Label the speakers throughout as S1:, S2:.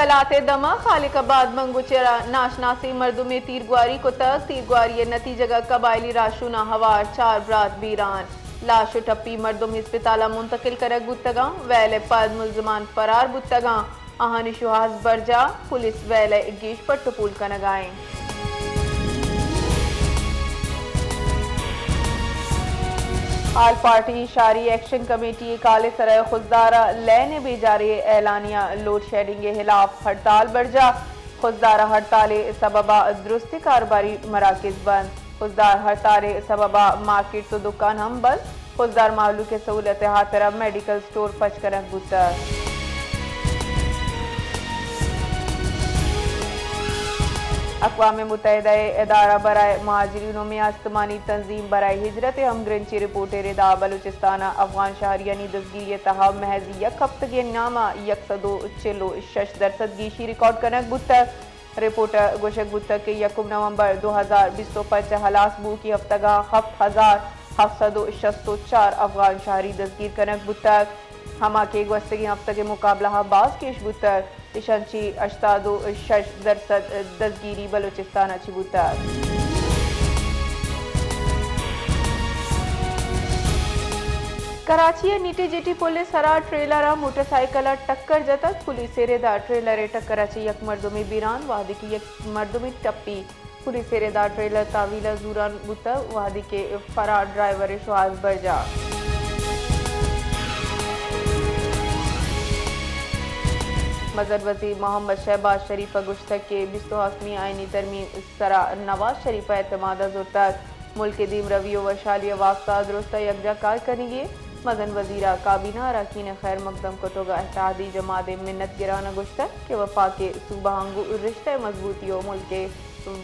S1: कलाते दमा खालिकाबाद मंगुचेरा नाशनासी मर्दुम तीरगुआरी को तक तीरगुआरी नतीजगा कबायली राशुना हवार 4 बरात बीरान लाश टप्पी मर्दुम हिस्पताला मुंतकिल करक बुतगा वैले पद मुलजमान फरार बुतगा आहानी शुहाज बरजा पुलिस वैले गीश पट्टपुल कनगाएं। आल पार्टी शारी एक्शन कमेटी काले सराय खुजदारा लेने भी जारी एलानिया लोड शेडिंग के खिलाफ हड़ताल बरजा खुजदारा हड़ताल सबबा दुरुस्ती कारोबारी मराकज बंद खुजदार हड़ताल सबबा मार्केट तो दुकान हम बंद खुजदार मालू के सहूलत हाथरा मेडिकल स्टोर पचकरक बुतर। अक़वाम मुत्तहिदा इदारा बराए महाजरीनों में आस्तमानी तंजीम बराए हिजरत हमग्रंची रिपोर्ट रेदा बलूचिस्तान अफगान शहरियानी दसगिरी तहा महज यक हफ्ते नामा 146% गीशी रिकॉर्ड कनक बुतक रिपोर्ट गोशक बुतक के 1 नवंबर 2025 हलास बू की हफ्तगा 7,764 अफगान शहरी दसगीर कनक बुतक हमा के गस्तगी हफ्ते के मुकाबला बास केश बुतक इशंची 86% दसगिरी बलूचिस्तान अच्छी बुतक। कराची नीटी जेटी पुलिस हरा ट्रेलर मोटरसाइकिल टक्कर जतक पुलिस रेदा ट्रेलर टक्कराची यक मर्दुमी बीरान वादी की यक मर्दुमी टप्पी पुलिस रेदा ट्रेलर तावीला जूरान बुतक वादी के फरार ड्राइवर शुहाज बरजा। मजहर वज़ीर मोहम्मद शहबाज शरीफ गुश्तक के 28वीं आईनी तरमीम सरा नवाज शरीफ एतमाद तक मुल्क के दीम रवियो व शालिया वास्ता दुरुस्त यकजा कार करेंगे मगन वजीरा काबीना अरकान खैर मकदम को तो इत्तेहादी जमात मिन्नत गिराना गुश्तक के वफा के सूबा हंगू रिश्ते मजबूती मुल्क के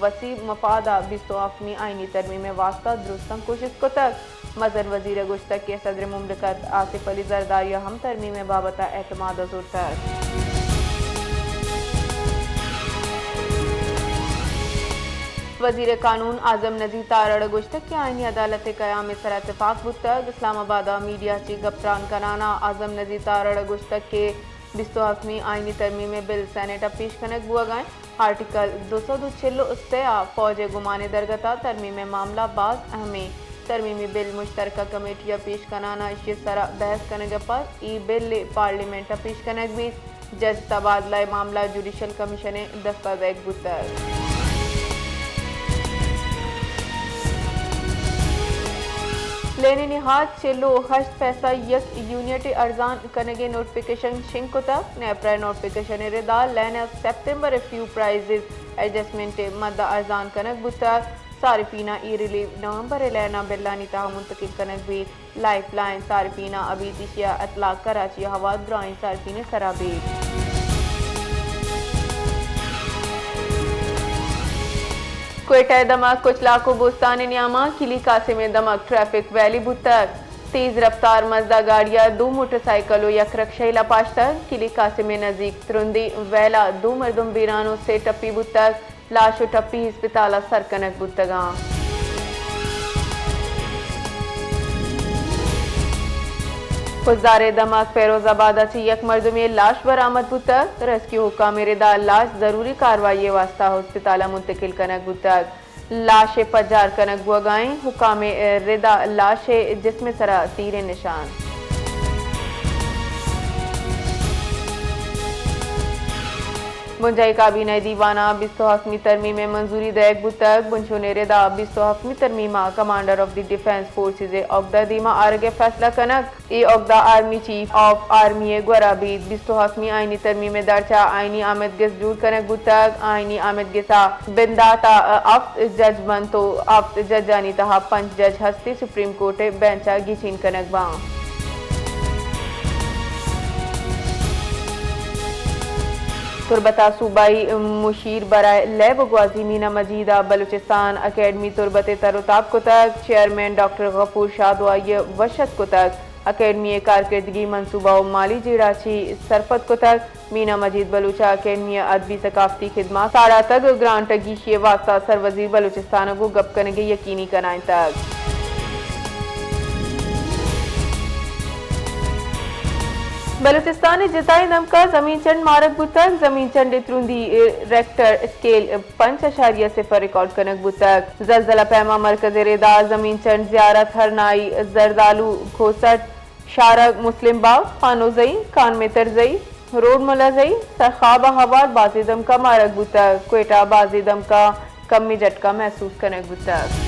S1: वसी मफादा 28वीं आईनी तरमीम में वास्ता दुरुस्तम कोशिश को तक मजहर वजीर गुश्तक के सदर मुमलिकत आसिफ अली जरदारिया हम तरमीम बाबता एतमाद तक वजीर कानून आजम नजीर तारड़ गुश्तक के आईनी अदालत क़याम सर इत्तेफाक बुतक इस्लामाबाद मीडिया ची गप्तान कराना आजम नजीर तारड़ गुश्तक के 28वीं आईनी तरमीम बिल सेनेट पेश कनक बुआ गए आर्टिकल 246 फौज गुमाने दरगता तरमीम मामला बाज अहमी तरमीमी बिल मुश्तरका कमेटियाँ पेश कराना इश्य सरा बहस कनक पर ई बिल पार्लियामेंट पेश कनक भी जज तबादला मामला जुडिशल कमीशन दस्तावेज बुतक। लेने निहाज चेलो हश्त पैसा यक यूनिट अर्जान कनगे नोटिफिकेशन शिंक को तक नेप्रा नोटिफिकेशन रेदा लेने सितंबर फ्यू प्राइजेस एडजस्टमेंट मद अर्जान कनक बुतक सारिफीना ई रिलीव नवंबर लेना बिल्लानी तहा मुंतकिल कनक भी लाइफ लाइन सारिफीना अभी दिशिया अतलाक कराची हवा ब्राइन सारिफीन सराबी। क्वेटा दमक कुछ लाखों बोस्तान न्यामा किली कासिम दमक ट्रैफिक वैली बुतक तेज रफ्तार मजदा गाड़ियां 2 मोटरसाइकिलों यक रक्षैला पाश्तक किली कासिम नजीक तुरुंदी वैला 2 मर्दुम बीरानों से टप्पी बुतक लाश टप्पी हिस्पताला सरकनक बुतगा। खुजदार दमक फेरोजाबाद अच्छी यक मर्दुम लाश बरामद बुतक रेस्क्यू हुकाम रेदा लाश जरूरी कार्रवाई वास्ता हस्पताला मुंतकिल कनक बुतक लाश पजार कनक बुआगाएं हुकाम रेदा लाश जिसमें सरा तीर निशान। बुंजाई काबीना दीवाना 28वीं तरमीम में मंजूरी दैक बुतक बुंशोने रेदा 28वीं तरमीमा commander of the defence forces औगदा दीमा आरगे फैसला कनक ए औगदा आर्मी चीफ ऑफ आर्मी गुराबीद 28वीं आईनी तरमीम में दर्जा आईनी आमद गेस जूर कनक बुतक आईनी आमद गेसा बिंदाता अफ्त जज बन तो अफ्त जज जानी तहा 5 जज हस्ती सुप्रीम कोर्ट बेंचा गिचिन कनक बा। तुरबता सूबाई मुशीर बराए लैब ग्वाजी मीना मजीदा बलूचिस्तान अकेडमी तुरबत तरोताब को तक चेयरमैन डॉक्टर गफूर शादवाई वशत को तक अकेडमी कारकर्दगी मनसूबा माली जीराची सरफत को तक मीना मजीद बलूचा अकेडमी अदबी सकाफती खिदमात सारा तक ग्रांट गीशी वास्ता सर वजीर बलूचिस्तान को गप करेंगे यकीनी कराएं तक। बलूचिस्तान जिताई दमका जमीन चंड मारक बुतक जमीन चंड इतरुंदी रेक्टर स्केल 5.0 रिकॉर्ड कनक बुतक जलजला पैमा मरकज रेदा जमीन चंड जियारत हरनाई जरदालू घोसट शारग मुस्लिम बाग खानोजई कान में तरजई रोड मुलाजई सरखाबा हवाद बाजी दमका मारक बुतक क्वेटा बाजी दमका कमी झटका महसूस कनक बुतक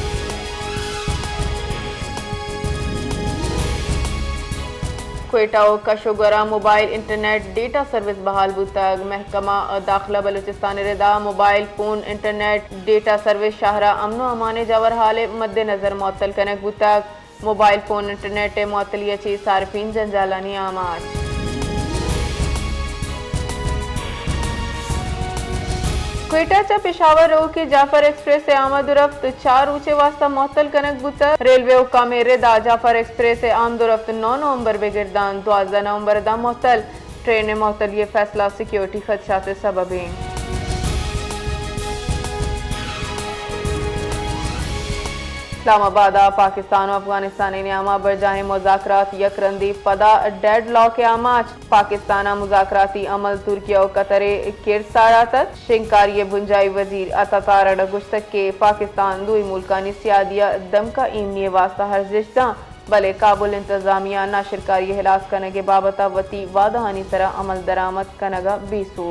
S1: क्वेटा और कशोगरा मोबाइल इंटरनेट डेटा सर्विस बहाल बुतक महकमा दाखिला बलूचिस्तान रेदा mobile phone internet data service शाहरा अमनो अमाने जवर हाल मद्देनजर मुअत्तल कनक बुतक मोबाइल फोन इंटरनेट मुअत्तली ची सार्फिन जंजालानी आमाज क्वेटा चा पेशावर रो के जाफर एक्सप्रेस से आमदुरफ्त 4 ऊंचे वास्ता मुअत्तल कनक बुतक रेलवे हुक्काम रेदा जाफर एक्सप्रेस से आमदुरफ्त 9 नवंबर बेगिरदान 12 नवंबर दा मुअत्तल ट्रेन मुअत्तल ये फैसला सिक्योरिटी खदशात सबब है। इस्लामाबाद पाकिस्तान और अफगानिस्तान नियामा बरजाहे मुज़ाकरात यकरंदी पदा डेड लॉ के आमाज पाकिस्तान मुज़ाकराती अमल तुर्किया और कतरे किरसारातत शिंकारी बुंजाई वजीर अतातारड़ गुश्तक के पाकिस्तान दुई मुल्कानी सियादिया दम का ईमनी वास्ता हर्जिश्ता भले काबुल इंतजामिया नाशिरकारी हिलास कनगे बाबता वती वादहानी तरह अमल दरामद कनगा बीसू